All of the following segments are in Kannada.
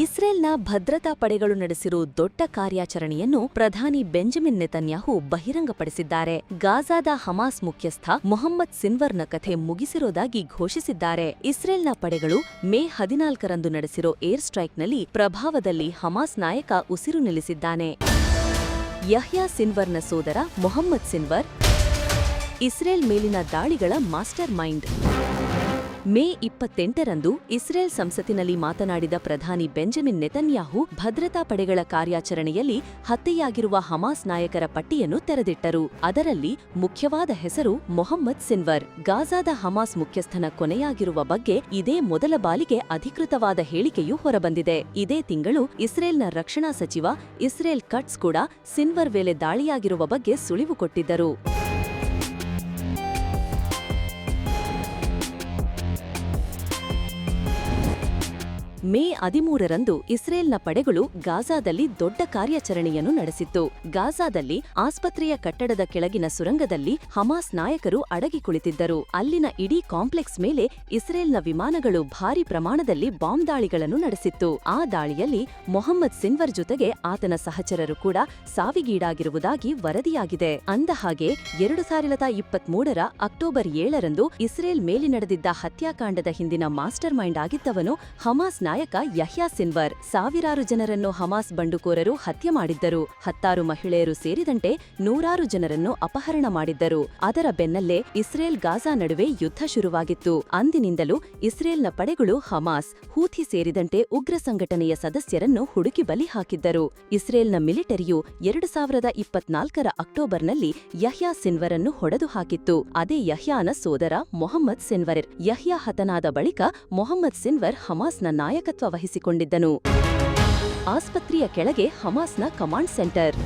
ಇಸ್ರೇಲ್ನ ಭದ್ರತಾ ಪಡೆಗಳು ನಡೆಸಿರುವ ದೊಡ್ಡ ಕಾರ್ಯಾಚರಣೆಯನ್ನು ಪ್ರಧಾನಿ ಬೆಂಜಮಿನ್ ನೆತನ್ಯಾಹು ಬಹಿರಂಗಪಡಿಸಿದ್ದಾರೆ. ಗಾಜಾದ ಹಮಾಸ್ ಮುಖ್ಯಸ್ಥ ಮೊಹಮ್ಮದ್ ಸಿನ್ವರ್ನ ಕಥೆ ಮುಗಿಸಿರೋದಾಗಿ ಘೋಷಿಸಿದ್ದಾರೆ. ಇಸ್ರೇಲ್ನ ಪಡೆಗಳು ಮೇ 14ರಂದು ನಡೆಸಿರೋ ಏರ್ ಸ್ಟ್ರೈಕ್ನಲ್ಲಿ ಪ್ರಭಾವದಲ್ಲಿ ಹಮಾಸ್ ನಾಯಕ ಉಸಿರು ನಿಲ್ಲಿಸಿದ್ದಾನೆ. ಯಹ್ಯಾ ಸಿನ್ವರ್ನ ಸೋದರ ಮೊಹಮ್ಮದ್ ಸಿನ್ವರ್ ಇಸ್ರೇಲ್ ಮೇಲಿನ ದಾಳಿಗಳ ಮಾಸ್ಟರ್ ಮೈಂಡ್. ಮೇ 28ರಂದು ಇಸ್ರೇಲ್ ಸಂಸತ್ತಿನಲ್ಲಿ ಮಾತನಾಡಿದ ಪ್ರಧಾನಿ ಬೆಂಜಮಿನ್ ನೆತನ್ಯಾಹು ಭದ್ರತಾ ಪಡೆಗಳ ಕಾರ್ಯಾಚರಣೆಯಲ್ಲಿ ಹತ್ಯೆಯಾಗಿರುವ ಹಮಾಸ್ ನಾಯಕರ ಪಟ್ಟಿಯನ್ನು ತೆರೆದಿಟ್ಟರು. ಅದರಲ್ಲಿ ಮುಖ್ಯವಾದ ಹೆಸರು ಮೊಹಮ್ಮದ್ ಸಿನ್ವರ್. ಗಾಜಾದ ಹಮಾಸ್ ಮುಖ್ಯಸ್ಥನ ಕೊನೆಯಾಗಿರುವ ಬಗ್ಗೆ ಇದೇ ಮೊದಲ ಬಾರಿಗೆ ಅಧಿಕೃತವಾದ ಹೇಳಿಕೆಯೂ ಹೊರಬಂದಿದೆ. ಇದೇ ತಿಂಗಳು ಇಸ್ರೇಲ್ನ ರಕ್ಷಣಾ ಸಚಿವ ಇಸ್ರೇಲ್ ಕಟ್ಸ್ ಕೂಡ ಸಿನ್ವರ್ ವೇಳೆ ದಾಳಿಯಾಗಿರುವ ಬಗ್ಗೆ ಸುಳಿವು ಕೊಟ್ಟಿದ್ದರು. ಮೇ 13ರಂದು ಇಸ್ರೇಲ್ನ ಪಡೆಗಳು ಗಾಜಾದಲ್ಲಿ ದೊಡ್ಡ ಕಾರ್ಯಾಚರಣೆಯನ್ನು ನಡೆಸಿತ್ತು. ಗಾಜಾದಲ್ಲಿ ಆಸ್ಪತ್ರೆಯ ಕಟ್ಟಡದ ಕೆಳಗಿನ ಸುರಂಗದಲ್ಲಿ ಹಮಾಸ್ ನಾಯಕರು ಅಡಗಿ ಕುಳಿತಿದ್ದರು. ಅಲ್ಲಿನ ಇಡೀ ಕಾಂಪ್ಲೆಕ್ಸ್ ಮೇಲೆ ಇಸ್ರೇಲ್ನ ವಿಮಾನಗಳು ಭಾರೀ ಪ್ರಮಾಣದಲ್ಲಿ ಬಾಂಬ್ ದಾಳಿಗಳನ್ನು ನಡೆಸಿತ್ತು. ಆ ದಾಳಿಯಲ್ಲಿ ಮೊಹಮ್ಮದ್ ಸಿನ್ವರ್ ಜೊತೆಗೆ ಆತನ ಸಹಚರರು ಕೂಡ ಸಾವಿಗೀಡಾಗಿರುವುದಾಗಿ ವರದಿಯಾಗಿದೆ. ಅಂದಹಾಗೆ 2023ರ ಅಕ್ಟೋಬರ್ 7ರಂದು ಇಸ್ರೇಲ್ ಮೇಲೆ ನಡೆದಿದ್ದ ಹತ್ಯಾಕಾಂಡದ ಹಿಂದಿನ ಮಾಸ್ಟರ್ ಮೈಂಡ್ ಆಗಿದ್ದವನು ಹಮಾಸ್ ನಾಯಕ ಯಹ್ಯಾ ಸಿನ್ವರ್. ಸಾವಿರಾರು ಜನರನ್ನು ಹಮಾಸ್ ಬಂಡುಕೋರರು ಹತ್ಯೆ ಮಾಡಿದ್ದರು. 10 ಮಹಿಳೆಯರು ಸೇರಿದಂತೆ 100 ಜನರನ್ನು ಅಪಹರಣ ಮಾಡಿದ್ದರು. ಅದರ ಬೆನ್ನಲ್ಲೇ ಇಸ್ರೇಲ್ ಗಾಜಾ ನಡುವೆ ಯುದ್ಧ ಶುರುವಾಗಿತ್ತು. ಅಂದಿನಿಂದಲೂ ಇಸ್ರೇಲ್ನ ಪಡೆಗಳು ಹಮಾಸ್, ಹೂಥಿ ಸೇರಿದಂತೆ ಉಗ್ರ ಸಂಘಟನೆಯ ಸದಸ್ಯರನ್ನು ಹುಡುಕಿ ಬಲಿ ಹಾಕಿದ್ದರು. ಇಸ್ರೇಲ್ನ ಮಿಲಿಟರಿಯು 2024ರ ಅಕ್ಟೋಬರ್ನಲ್ಲಿ ಯಹ್ಯಾ ಸಿನ್ವರ್ ಅನ್ನು ಹೊಡೆದು ಹಾಕಿತ್ತು. ಅದೇ ಯಹ್ಯಾನ ಸೋದರ ಮೊಹಮ್ಮದ್ ಸಿನ್ವರ್. ಯಹ್ಯಾ ಹತನಾದ ಬಳಿಕ ಮೊಹಮ್ಮದ್ ಸಿನ್ವರ್ ಹಮಾಸ್ನ ನಾಯಕತ್ವ ವಹಿಸಿಕೊಂಡಿದ್ದನು. ಆಸ್ಪತ್ರೆಯ ಕೆಳಗೆ ಹಮಾಸ್ನ ಕಮಾಂಡ್ ಸೆಂಟರ್.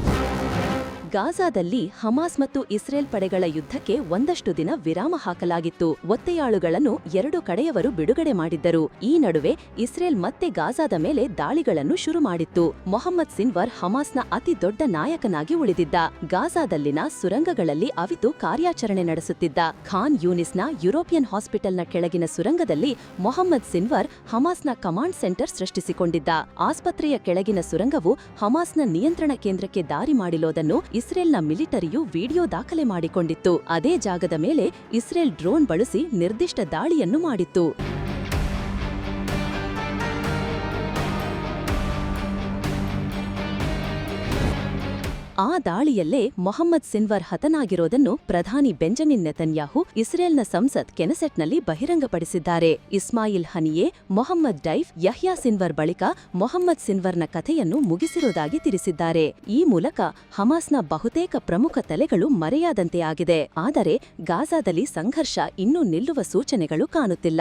ಗಾಜಾದಲ್ಲಿ ಹಮಾಸ್ ಮತ್ತು ಇಸ್ರೇಲ್ ಪಡೆಗಳ ಯುದ್ಧಕ್ಕೆ ಒಂದಷ್ಟು ದಿನ ವಿರಾಮ ಹಾಕಲಾಗಿತ್ತು. ಒತ್ತೆಯಾಳುಗಳನ್ನು 2 ಕಡೆಯವರು ಬಿಡುಗಡೆ ಮಾಡಿದ್ದರು. ಈ ನಡುವೆ ಇಸ್ರೇಲ್ ಮತ್ತೆ ಗಾಜಾದ ಮೇಲೆ ದಾಳಿಗಳನ್ನು ಶುರು ಮಾಡಿತ್ತು. ಮೊಹಮ್ಮದ್ ಸಿನ್ವರ್ ಹಮಾಸ್ನ ಅತಿ ದೊಡ್ಡ ನಾಯಕನಾಗಿ ಉಳಿದಿದ್ದ. ಗಾಜಾದಲ್ಲಿನ ಸುರಂಗಗಳಲ್ಲಿ ಅವಿತು ಕಾರ್ಯಾಚರಣೆ ನಡೆಸುತ್ತಿದ್ದ. ಖಾನ್ ಯೂನಿಸ್ನ ಯುರೋಪಿಯನ್ ಹಾಸ್ಪಿಟಲ್ನ ಕೆಳಗಿನ ಸುರಂಗದಲ್ಲಿ ಮೊಹಮ್ಮದ್ ಸಿನ್ವರ್ ಹಮಾಸ್ನ ಕಮಾಂಡ್ ಸೆಂಟರ್ ಸೃಷ್ಟಿಸಿಕೊಂಡಿದ್ದ. ಆಸ್ಪತ್ರೆಯ ಕೆಳಗಿನ ಸುರಂಗವು ಹಮಾಸ್ನ ನಿಯಂತ್ರಣ ಕೇಂದ್ರಕ್ಕೆ ದಾರಿ ಮಾಡಿಲೋದನ್ನು ಇಸ್ರೇಲ್ನ ಮಿಲಿಟರಿಯು ವಿಡಿಯೋ ದಾಖಲೆ ಮಾಡಿಕೊಂಡಿತ್ತು. ಅದೇ ಜಾಗದ ಮೇಲೆ ಇಸ್ರೇಲ್ ಡ್ರೋನ್ ಬಳಸಿ ನಿರ್ದಿಷ್ಟ ದಾಳಿಯನ್ನು ಮಾಡಿತ್ತು. ಆ ದಾಳಿಯಲ್ಲೇ ಮೊಹಮ್ಮದ್ ಸಿನ್ವರ್ ಹತನಾಗಿರೋದನ್ನು ಪ್ರಧಾನಿ ಬೆಂಜಮಿನ್ ನೆತನ್ಯಾಹು ಇಸ್ರೇಲ್ನ ಸಂಸತ್ ಕೆನೆಸೆಟ್ನಲ್ಲಿ ಬಹಿರಂಗಪಡಿಸಿದ್ದಾರೆ. ಇಸ್ಮಾಯಿಲ್ ಹನಿಯೆ, ಮೊಹಮ್ಮದ್ ಡೈಫ್, ಯಹ್ಯಾ ಸಿನ್ವರ್ ಬಳಿಕ ಮೊಹಮ್ಮದ್ ಸಿನ್ವರ್ನ ಕಥೆಯನ್ನು ಮುಗಿಸಿರುವುದಾಗಿ ತಿಳಿಸಿದ್ದಾರೆ. ಈ ಮೂಲಕ ಹಮಾಸ್ನ ಬಹುತೇಕ ಪ್ರಮುಖ ತಲೆಗಳು ಮರೆಯಾದಂತೆ ಆಗಿದೆ. ಆದರೆ ಗಾಜಾದಲ್ಲಿ ಸಂಘರ್ಷ ಇನ್ನೂ ನಿಲ್ಲುವ ಸೂಚನೆಗಳು ಕಾಣುತ್ತಿಲ್ಲ.